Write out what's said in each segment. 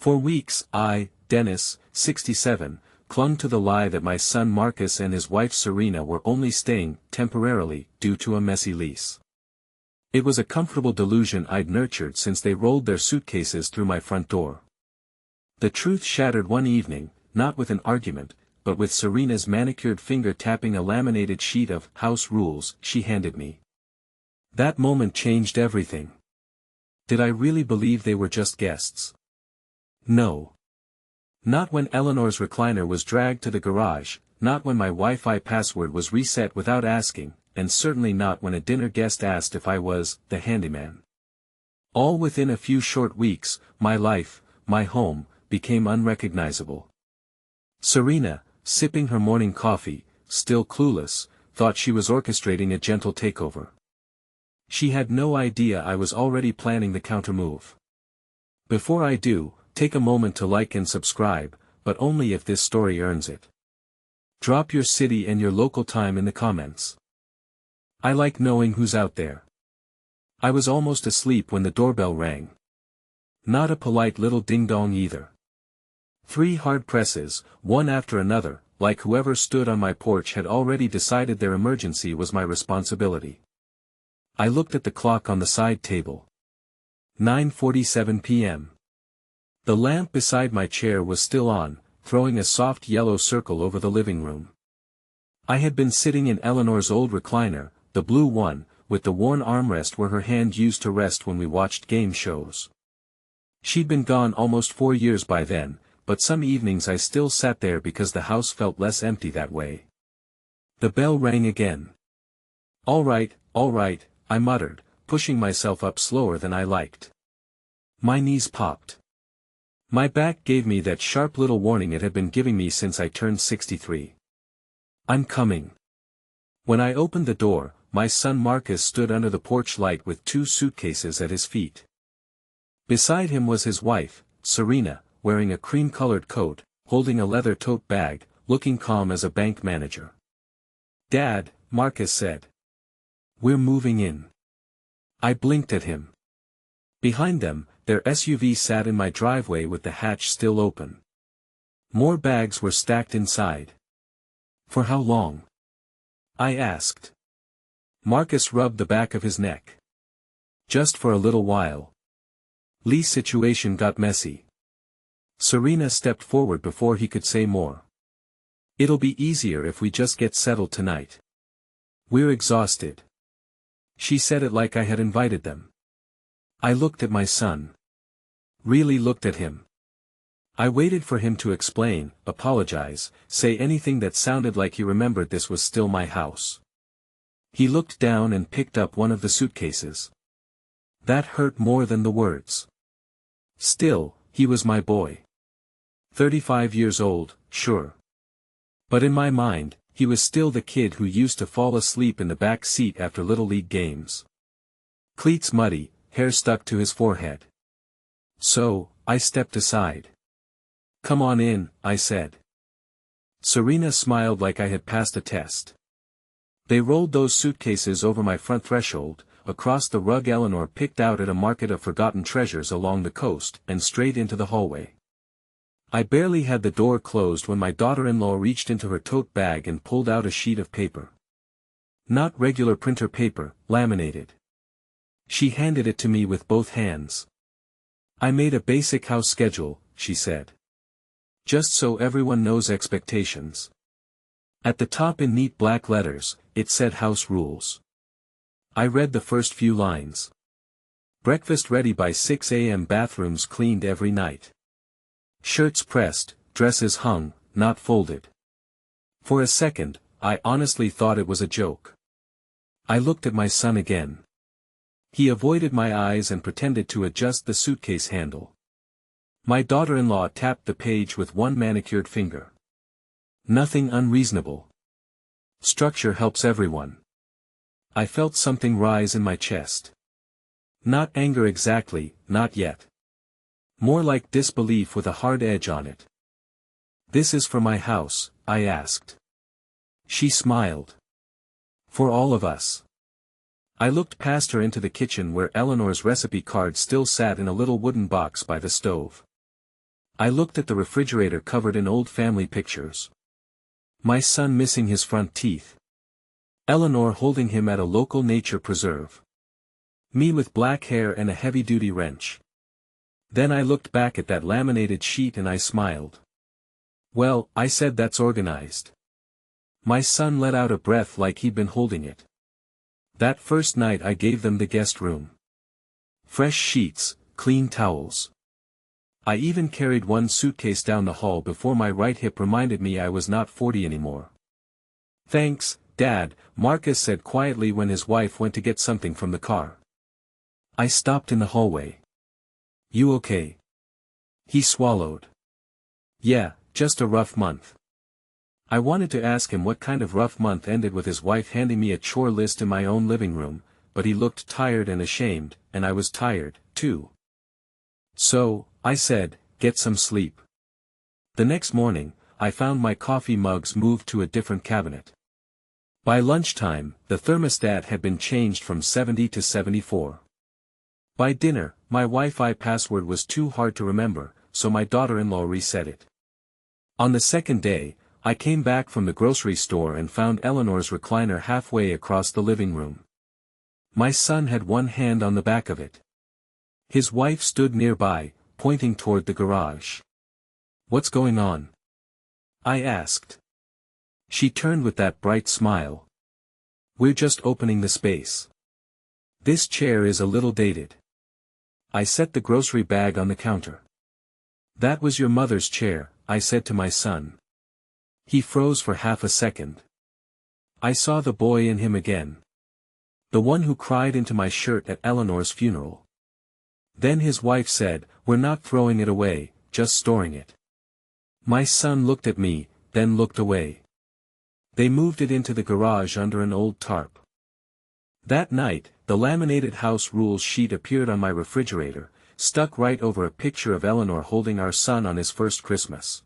For weeks Dennis, 67, clung to the lie that my son Marcus and his wife Serena were only staying, temporarily, due to a messy lease. It was a comfortable delusion I'd nurtured since they rolled their suitcases through my front door. The truth shattered one evening, not with an argument, but with Serena's manicured finger tapping a laminated sheet of house rules she handed me. That moment changed everything. Did I really believe they were just guests? No. Not when Eleanor's recliner was dragged to the garage, not when my Wi-Fi password was reset without asking, and certainly not when a dinner guest asked if I was the handyman. All within a few short weeks, my life, my home, became unrecognizable. Serena, sipping her morning coffee, still clueless, thought she was orchestrating a gentle takeover. She had no idea I was already planning the countermove. Before I do, take a moment to like and subscribe, but only if this story earns it. Drop your city and your local time in the comments. I like knowing who's out there. I was almost asleep when the doorbell rang. Not a polite little ding-dong either. 3 hard presses, one after another, like whoever stood on my porch had already decided their emergency was my responsibility. I looked at the clock on the side table. 9:47 p.m. The lamp beside my chair was still on, throwing a soft yellow circle over the living room. I had been sitting in Eleanor's old recliner, the blue one, with the worn armrest where her hand used to rest when we watched game shows. She'd been gone almost 4 years by then, but some evenings I still sat there because the house felt less empty that way. The bell rang again. All right, I muttered, pushing myself up slower than I liked. My knees popped. My back gave me that sharp little warning it had been giving me since I turned 63. I'm coming. When I opened the door, my son Marcus stood under the porch light with 2 suitcases at his feet. Beside him was his wife, Serena, wearing a cream-colored coat, holding a leather tote bag, looking calm as a bank manager. Dad, Marcus said. We're moving in. I blinked at him. Behind them, their SUV sat in my driveway with the hatch still open. More bags were stacked inside. For how long? I asked. Marcus rubbed the back of his neck. Just for a little while. Lee's situation got messy. Serena stepped forward before he could say more. It'll be easier if we just get settled tonight. We're exhausted. She said it like I had invited them. I looked at my son. Really looked at him. I waited for him to explain, apologize, say anything that sounded like he remembered this was still my house. He looked down and picked up one of the suitcases. That hurt more than the words. Still, he was my boy. 35 years old, sure. But in my mind, he was still the kid who used to fall asleep in the back seat after Little League games. Cleats muddy, hair stuck to his forehead. So, I stepped aside. Come on in, I said. Serena smiled like I had passed a test. They rolled those suitcases over my front threshold, across the rug Eleanor picked out at a market of forgotten treasures along the coast, and straight into the hallway. I barely had the door closed when my daughter-in-law reached into her tote bag and pulled out a sheet of paper. Not regular printer paper, laminated. She handed it to me with both hands. I made a basic house schedule, she said. Just so everyone knows expectations. At the top in neat black letters, it said house rules. I read the first few lines. Breakfast ready by 6 a.m. Bathrooms cleaned every night. Shirts pressed, dresses hung, not folded. For a second, I honestly thought it was a joke. I looked at my son again. He avoided my eyes and pretended to adjust the suitcase handle. My daughter-in-law tapped the page with one manicured finger. Nothing unreasonable. Structure helps everyone. I felt something rise in my chest. Not anger exactly, not yet. More like disbelief with a hard edge on it. This is for my house, I asked. She smiled. For all of us. I looked past her into the kitchen where Eleanor's recipe card still sat in a little wooden box by the stove. I looked at the refrigerator covered in old family pictures. My son missing his front teeth. Eleanor holding him at a local nature preserve. Me with black hair and a heavy-duty wrench. Then I looked back at that laminated sheet and I smiled. Well, I said, that's organized. My son let out a breath like he'd been holding it. That first night I gave them the guest room. Fresh sheets, clean towels. I even carried one suitcase down the hall before my right hip reminded me I was not 40 anymore. Thanks, Dad, Marcus said quietly when his wife went to get something from the car. I stopped in the hallway. You okay? He swallowed. Yeah, just a rough month. I wanted to ask him what kind of rough month ended with his wife handing me a chore list in my own living room, but he looked tired and ashamed, and I was tired, too. So, I said, get some sleep. The next morning, I found my coffee mugs moved to a different cabinet. By lunchtime, the thermostat had been changed from 70 to 74. By dinner, my Wi-Fi password was too hard to remember, so my daughter-in-law reset it. On the second day, I came back from the grocery store and found Eleanor's recliner halfway across the living room. My son had one hand on the back of it. His wife stood nearby, pointing toward the garage. What's going on? I asked. She turned with that bright smile. We're just opening the space. This chair is a little dated. I set the grocery bag on the counter. That was your mother's chair, I said to my son. He froze for half a second. I saw the boy in him again. The one who cried into my shirt at Eleanor's funeral. Then his wife said, we're not throwing it away, just storing it. My son looked at me, then looked away. They moved it into the garage under an old tarp. That night, the laminated house rules sheet appeared on my refrigerator, stuck right over a picture of Eleanor holding our son on his first Christmas.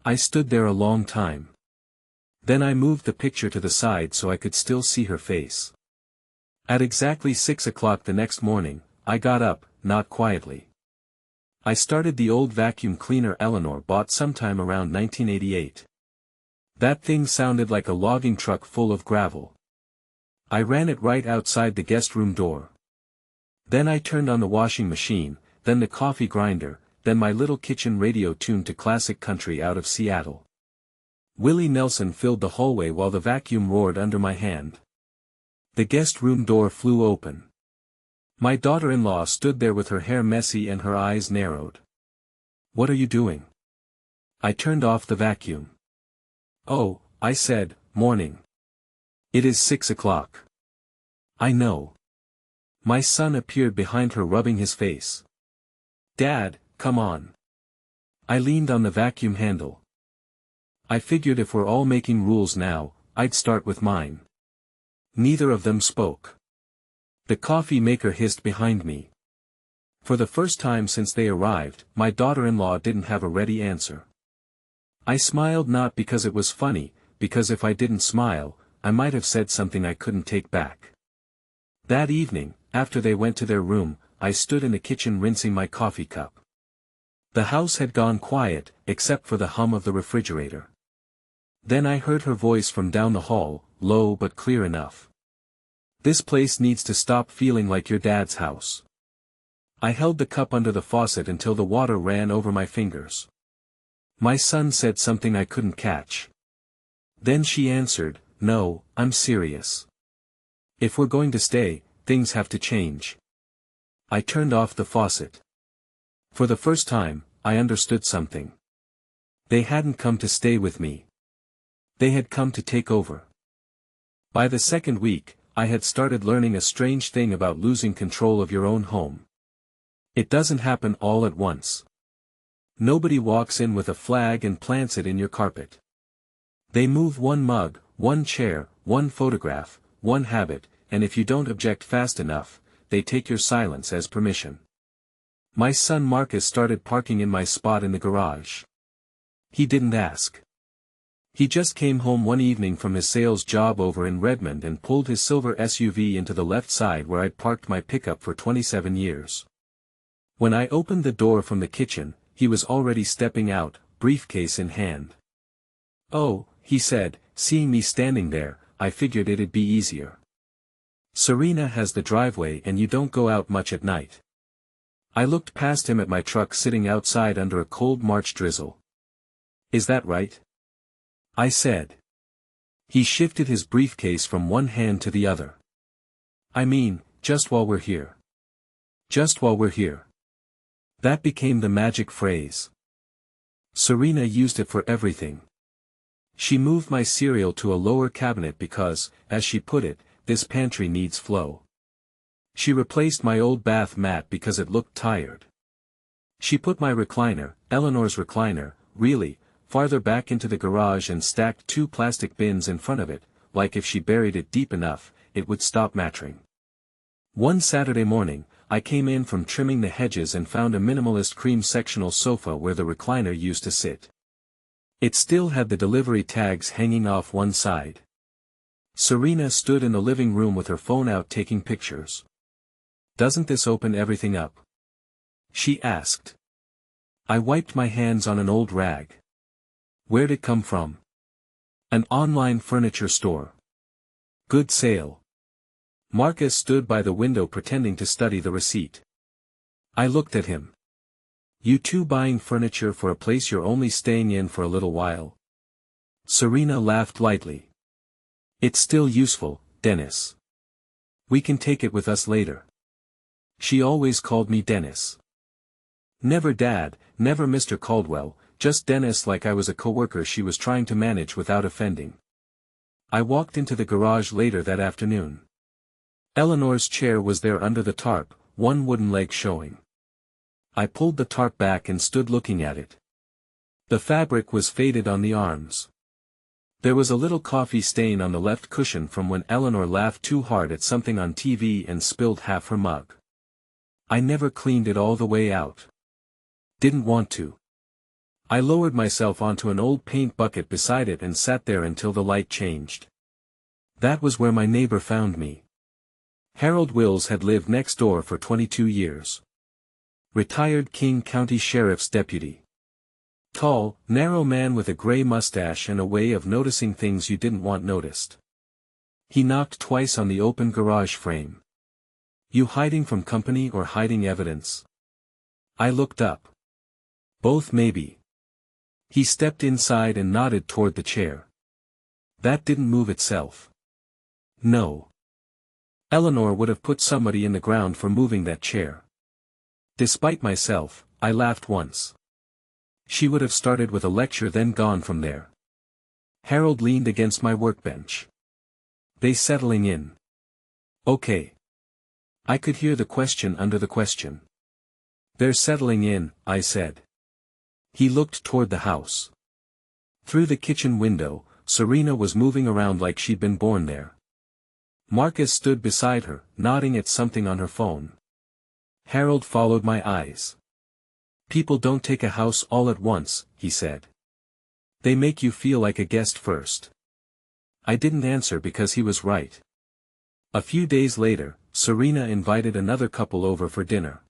I stood there a long time. Then I moved the picture to the side so I could still see her face. At exactly 6 o'clock the next morning, I got up, not quietly. I started the old vacuum cleaner Eleanor bought sometime around 1988. That thing sounded like a logging truck full of gravel. I ran it right outside the guest room door. Then I turned on the washing machine, then the coffee grinder, then my little kitchen radio tuned to classic country out of Seattle. Willie Nelson filled the hallway while the vacuum roared under my hand. The guest room door flew open. My daughter-in-law stood there with her hair messy and her eyes narrowed. What are you doing? I turned off the vacuum. Oh, I said, morning. It is 6 o'clock. I know. My son appeared behind her rubbing his face. Dad, come on. I leaned on the vacuum handle. I figured if we're all making rules now, I'd start with mine. Neither of them spoke. The coffee maker hissed behind me. For the first time since they arrived, my daughter-in-law didn't have a ready answer. I smiled not because it was funny, because if I didn't smile, I might have said something I couldn't take back. That evening, after they went to their room, I stood in the kitchen rinsing my coffee cup. The house had gone quiet, except for the hum of the refrigerator. Then I heard her voice from down the hall, low but clear enough. This place needs to stop feeling like your dad's house. I held the cup under the faucet until the water ran over my fingers. My son said something I couldn't catch. Then she answered, no, I'm serious. If we're going to stay, things have to change. I turned off the faucet. For the first time, I understood something. They hadn't come to stay with me. They had come to take over. By the second week, I had started learning a strange thing about losing control of your own home. It doesn't happen all at once. Nobody walks in with a flag and plants it in your carpet. They move one mug, one chair, one photograph, one habit, and if you don't object fast enough, they take your silence as permission. My son Marcus started parking in my spot in the garage. He didn't ask. He just came home one evening from his sales job over in Redmond and pulled his silver SUV into the left side where I'd parked my pickup for 27 years. When I opened the door from the kitchen, he was already stepping out, briefcase in hand. "Oh," he said, seeing me standing there, "I figured it'd be easier. Serena has the driveway and you don't go out much at night." I looked past him at my truck sitting outside under a cold March drizzle. "Is that right?" I said. He shifted his briefcase from one hand to the other. "I mean, just while we're here. Just while we're here." That became the magic phrase. Serena used it for everything. She moved my cereal to a lower cabinet because, as she put it, this pantry needs flow. She replaced my old bath mat because it looked tired. She put my recliner, Eleanor's recliner, really, farther back into the garage and stacked 2 plastic bins in front of it, like if she buried it deep enough, it would stop mattering. One Saturday morning, I came in from trimming the hedges and found a minimalist cream sectional sofa where the recliner used to sit. It still had the delivery tags hanging off one side. Serena stood in the living room with her phone out taking pictures. "Doesn't this open everything up?" she asked. I wiped my hands on an old rag. "Where'd it come from?" "An online furniture store. Good sale." Marcus stood by the window pretending to study the receipt. I looked at him. "You two buying furniture for a place you're only staying in for a little while?" Serena laughed lightly. "It's still useful, Dennis. We can take it with us later." She always called me Dennis. Never Dad, never Mr. Caldwell, just Dennis, like I was a coworker she was trying to manage without offending. I walked into the garage later that afternoon. Eleanor's chair was there under the tarp, one wooden leg showing. I pulled the tarp back and stood looking at it. The fabric was faded on the arms. There was a little coffee stain on the left cushion from when Eleanor laughed too hard at something on TV and spilled half her mug. I never cleaned it all the way out. Didn't want to. I lowered myself onto an old paint bucket beside it and sat there until the light changed. That was where my neighbor found me. Harold Wills had lived next door for 22 years. Retired King County Sheriff's deputy. Tall, narrow man with a gray mustache and a way of noticing things you didn't want noticed. He knocked twice on the open garage frame. "You hiding from company or hiding evidence?" I looked up. "Both maybe." He stepped inside and nodded toward the chair. "That didn't move itself." "No. Eleanor would have put somebody in the ground for moving that chair." Despite myself, I laughed once. She would have started with a lecture then gone from there. Harold leaned against my workbench. "They settling in?" "Okay." I could hear the question under the question. "They're settling in," I said. He looked toward the house. Through the kitchen window, Serena was moving around like she'd been born there. Marcus stood beside her, nodding at something on her phone. Harold followed my eyes. "People don't take a house all at once," he said. "They make you feel like a guest first." I didn't answer because he was right. A few days later, Serena invited another couple over for dinner.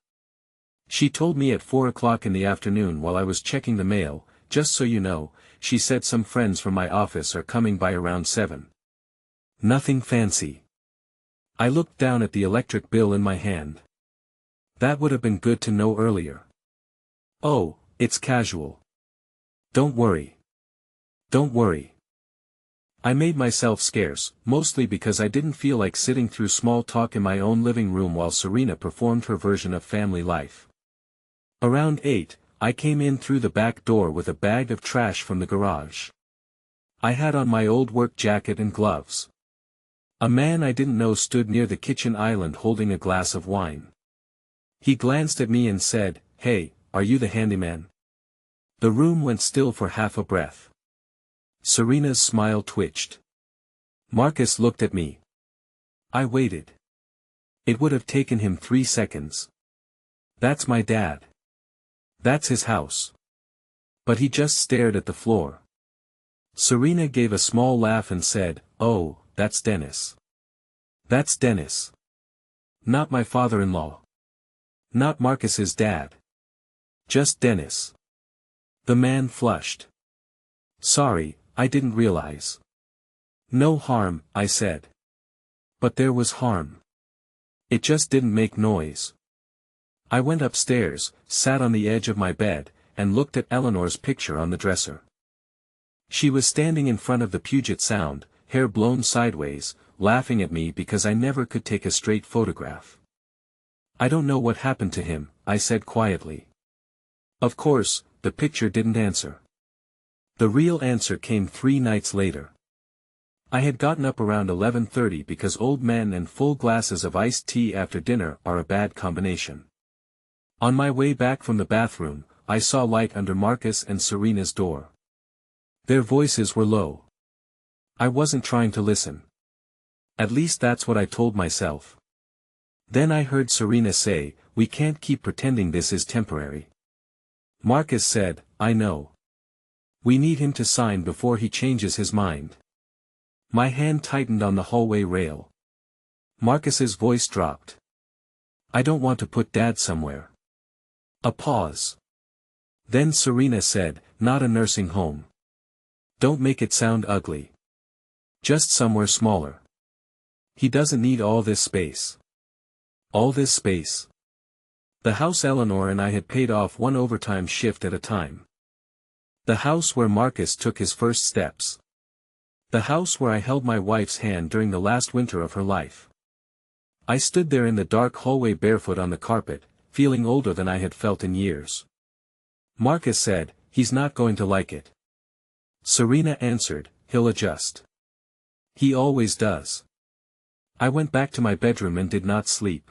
She told me at 4 o'clock in the afternoon while I was checking the mail, "Just so you know," she said, "some friends from my office are coming by around 7. Nothing fancy." I looked down at the electric bill in my hand. That would have been good to know earlier. "Oh, it's casual. Don't worry. Don't worry." I made myself scarce, mostly because I didn't feel like sitting through small talk in my own living room while Serena performed her version of family life. Around 8, I came in through the back door with a bag of trash from the garage. I had on my old work jacket and gloves. A man I didn't know stood near the kitchen island holding a glass of wine. He glanced at me and said, "Hey, are you the handyman?" The room went still for half a breath. Serena's smile twitched. Marcus looked at me. I waited. It would have taken him 3 seconds. "That's my dad. That's his house." But he just stared at the floor. Serena gave a small laugh and said, "Oh, that's Dennis. That's Dennis. Not my father-in-law. Not Marcus's dad. Just Dennis. The man flushed. Sorry, I didn't realize. No harm, I said. But there was harm. It just didn't make noise. I went upstairs, sat on the edge of my bed, and looked at Eleanor's picture on the dresser. She was standing in front of the Puget Sound, hair blown sideways, laughing at me because I never could take a straight photograph. I don't know what happened to him, I said quietly. Of course, the picture didn't answer. The real answer came 3 nights later. I had gotten up around 11:30 because old men and full glasses of iced tea after dinner are a bad combination. On my way back from the bathroom, I saw light under Marcus and Serena's door. Their voices were low. I wasn't trying to listen. At least that's what I told myself. Then I heard Serena say, "We can't keep pretending this is temporary." Marcus said, "I know. We need him to sign before he changes his mind." My hand tightened on the hallway rail. Marcus's voice dropped. "I don't want to put Dad somewhere." A pause. Then Serena said, "Not a nursing home. Don't make it sound ugly. Just somewhere smaller. He doesn't need all this space." All this space. The house Eleanor and I had paid off one overtime shift at a time. The house where Marcus took his first steps. The house where I held my wife's hand during the last winter of her life. I stood there in the dark hallway barefoot on the carpet, feeling older than I had felt in years. Marcus said, "He's not going to like it." Serena answered, "He'll adjust. He always does." I went back to my bedroom and did not sleep.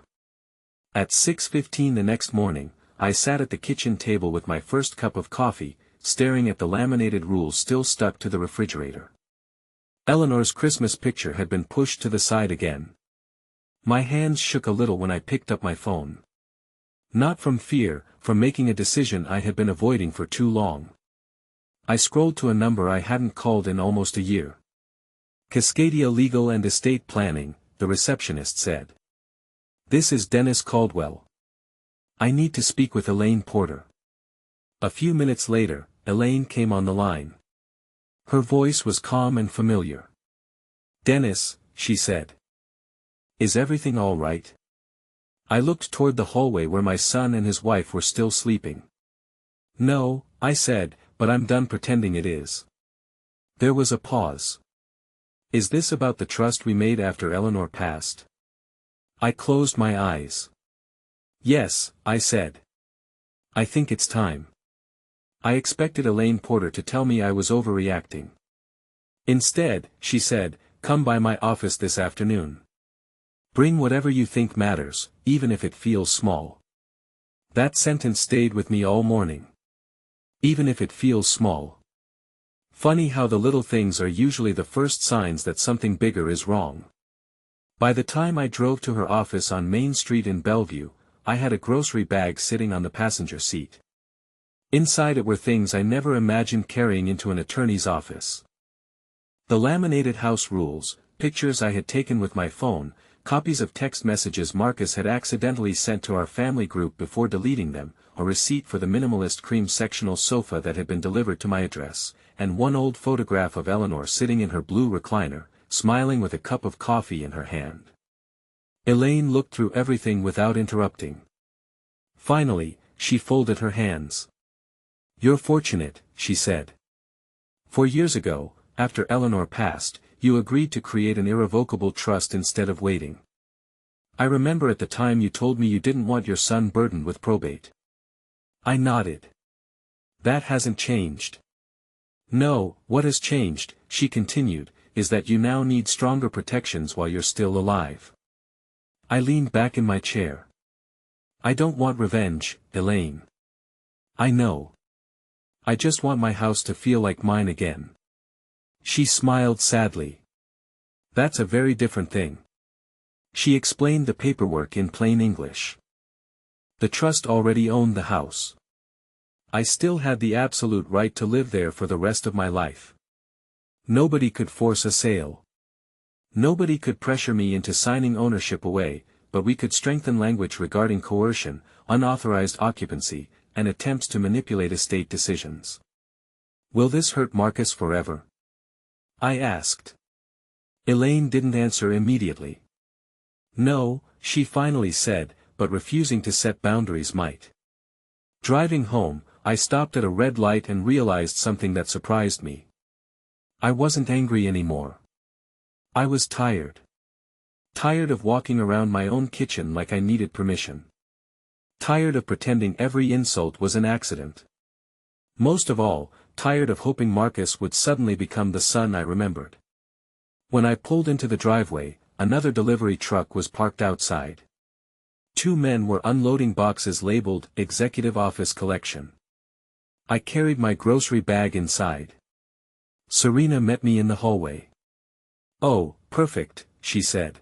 At 6:15 the next morning, I sat at the kitchen table with my first cup of coffee, staring at the laminated rules still stuck to the refrigerator. Eleanor's Christmas picture had been pushed to the side again. My hands shook a little when I picked up my phone. Not from fear, from making a decision I had been avoiding for too long. I scrolled to a number I hadn't called in almost a year. Cascadia Legal and Estate Planning, the receptionist said. "This is Dennis Caldwell. I need to speak with Elaine Porter." A few minutes later, Elaine came on the line. Her voice was calm and familiar. "Dennis," she said. "Is everything all right?" I looked toward the hallway where my son and his wife were still sleeping. "No," I said, "but I'm done pretending it is." There was a pause. "Is this about the trust we made after Eleanor passed?" I closed my eyes. "Yes," I said. "I think it's time." I expected Elaine Porter to tell me I was overreacting. Instead, she said, "Come by my office this afternoon. Bring whatever you think matters, even if it feels small." That sentence stayed with me all morning. Even if it feels small. Funny how the little things are usually the first signs that something bigger is wrong. By the time I drove to her office on Main Street in Bellevue, I had a grocery bag sitting on the passenger seat. Inside it were things I never imagined carrying into an attorney's office. The laminated house rules, pictures I had taken with my phone, copies of text messages Marcus had accidentally sent to our family group before deleting them, a receipt for the minimalist cream sectional sofa that had been delivered to my address, and one old photograph of Eleanor sitting in her blue recliner, smiling with a cup of coffee in her hand. Elaine looked through everything without interrupting. Finally, she folded her hands. "You're fortunate," she said. "4 years ago, after Eleanor passed, you agreed to create an irrevocable trust instead of waiting. I remember at the time you told me you didn't want your son burdened with probate." I nodded. "That hasn't changed." "No, what has changed," she continued, "is that you now need stronger protections while you're still alive." I leaned back in my chair. "I don't want revenge, Elaine. I know. I just want my house to feel like mine again." She smiled sadly. "That's a very different thing." She explained the paperwork in plain English. The trust already owned the house. I still had the absolute right to live there for the rest of my life. Nobody could force a sale. Nobody could pressure me into signing ownership away, but we could strengthen language regarding coercion, unauthorized occupancy, and attempts to manipulate estate decisions. Will this hurt Marcus forever? I asked. Elaine didn't answer immediately. No, she finally said, but refusing to set boundaries might. Driving home, I stopped at a red light and realized something that surprised me. I wasn't angry anymore. I was tired. Tired of walking around my own kitchen like I needed permission. Tired of pretending every insult was an accident. Most of all, tired of hoping Marcus would suddenly become the son I remembered. When I pulled into the driveway, another delivery truck was parked outside. Two men were unloading boxes labeled Executive Office Collection. I carried my grocery bag inside. Serena met me in the hallway. "Oh, perfect," she said.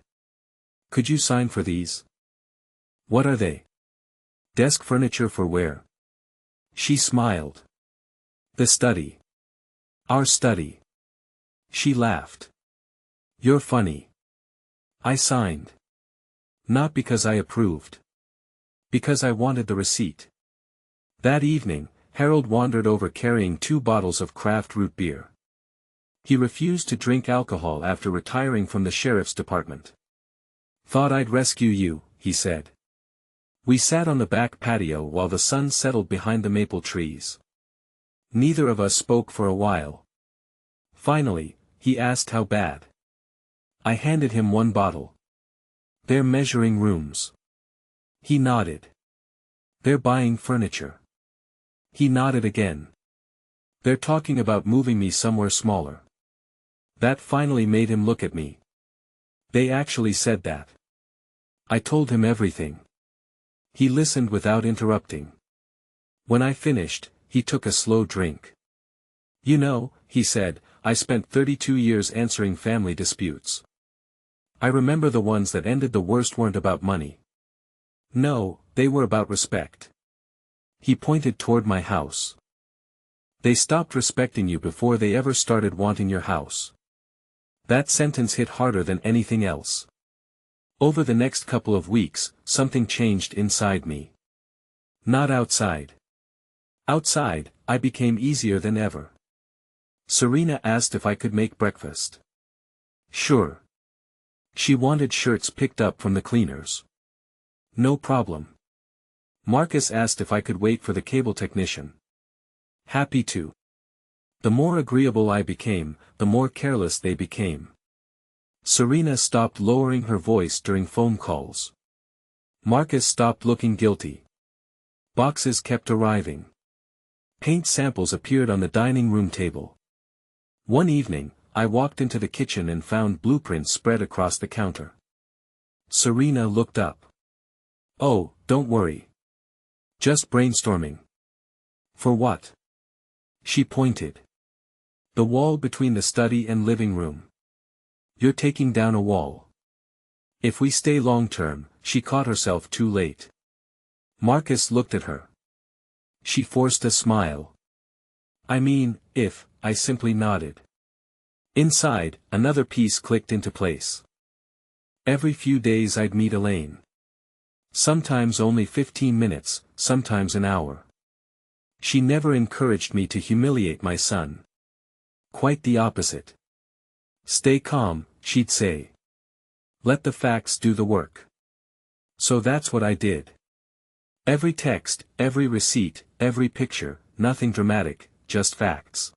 "Could you sign for these?" "What are they?" "Desk furniture for where?" She smiled. "The study. Our study." She laughed. "You're funny." I signed. Not because I approved. Because I wanted the receipt. That evening, Harold wandered over carrying 2 bottles of craft root beer. He refused to drink alcohol after retiring from the sheriff's department. "Thought I'd rescue you," he said. We sat on the back patio while the sun settled behind the maple trees. Neither of us spoke for a while. Finally, he asked how bad. I handed him 1 bottle. "They're measuring rooms." He nodded. "They're buying furniture." He nodded again. "They're talking about moving me somewhere smaller." That finally made him look at me. "They actually said that." I told him everything. He listened without interrupting. When I finished, he took a slow drink. "You know," he said, "I spent 32 years answering family disputes. I remember the ones that ended the worst weren't about money. No, they were about respect." He pointed toward my house. "They stopped respecting you before they ever started wanting your house." That sentence hit harder than anything else. Over the next couple of weeks, something changed inside me. Not outside. Outside, I became easier than ever. Serena asked if I could make breakfast. Sure. She wanted shirts picked up from the cleaners. No problem. Marcus asked if I could wait for the cable technician. Happy to. The more agreeable I became, the more careless they became. Serena stopped lowering her voice during phone calls. Marcus stopped looking guilty. Boxes kept arriving. Paint samples appeared on the dining room table. One evening, I walked into the kitchen and found blueprints spread across the counter. Serena looked up. "Oh, don't worry. Just brainstorming." "For what?" She pointed. "The wall between the study and living room. You're taking down a wall. If we stay long-term," she caught herself too late. Marcus looked at her. She forced a smile. "I mean, if," I simply nodded. Inside, another piece clicked into place. Every few days I'd meet Elaine. Sometimes only 15 minutes, sometimes an hour. She never encouraged me to humiliate my son. Quite the opposite. "Stay calm," she'd say. "Let the facts do the work." So that's what I did. Every text, every receipt, every picture, nothing dramatic, just facts.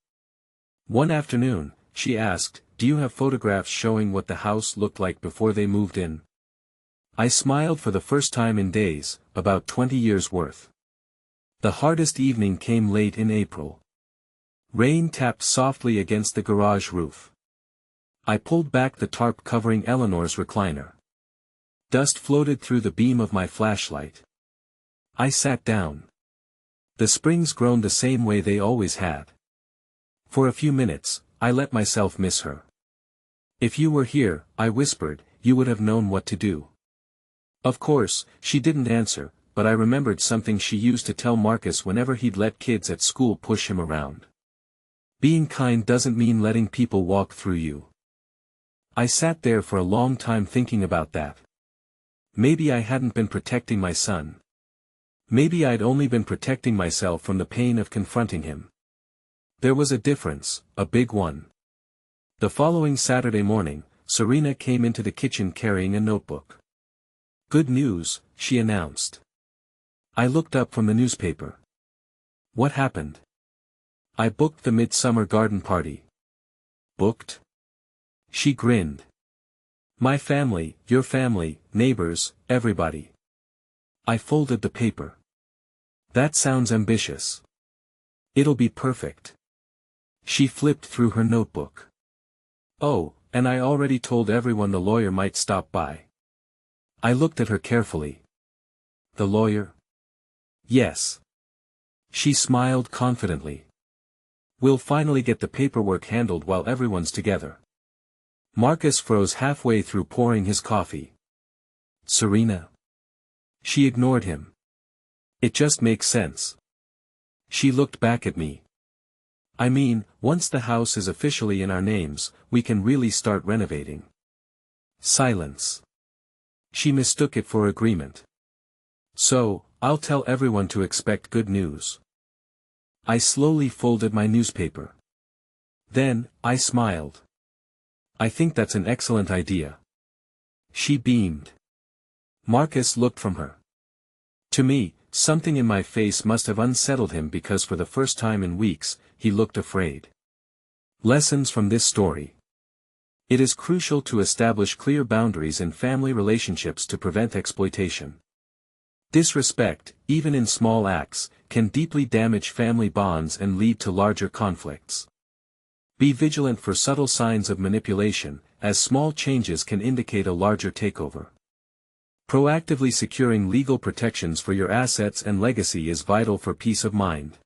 One afternoon, she asked, "Do you have photographs showing what the house looked like before they moved in?" I smiled for the first time in days, about 20 years worth. The hardest evening came late in April. Rain tapped softly against the garage roof. I pulled back the tarp covering Eleanor's recliner. Dust floated through the beam of my flashlight. I sat down. The springs groaned the same way they always had. For a few minutes, I let myself miss her. "If you were here," I whispered, "you would have known what to do." Of course, she didn't answer, but I remembered something she used to tell Marcus whenever he'd let kids at school push him around. "Being kind doesn't mean letting people walk through you." I sat there for a long time thinking about that. Maybe I hadn't been protecting my son. Maybe I'd only been protecting myself from the pain of confronting him. There was a difference, a big one. The following Saturday morning, Serena came into the kitchen carrying a notebook. "Good news," she announced. I looked up from the newspaper. "What happened?" "I booked the midsummer garden party." "Booked?" She grinned. "My family, your family, neighbors, everybody." I folded the paper. "That sounds ambitious." "It'll be perfect." She flipped through her notebook. "Oh, and I already told everyone the lawyer might stop by." I looked at her carefully. "The lawyer?" "Yes." She smiled confidently. "We'll finally get the paperwork handled while everyone's together." Marcus froze halfway through pouring his coffee. "Serena?" She ignored him. "It just makes sense." She looked back at me. "I mean, once the house is officially in our names, we can really start renovating." Silence. She mistook it for agreement. "So, I'll tell everyone to expect good news." I slowly folded my newspaper. Then, I smiled. "I think that's an excellent idea." She beamed. Marcus looked from her. To me, something in my face must have unsettled him because for the first time in weeks, he looked afraid. Lessons from this story. It is crucial to establish clear boundaries in family relationships to prevent exploitation. Disrespect, even in small acts, can deeply damage family bonds and lead to larger conflicts. Be vigilant for subtle signs of manipulation, as small changes can indicate a larger takeover. Proactively securing legal protections for your assets and legacy is vital for peace of mind.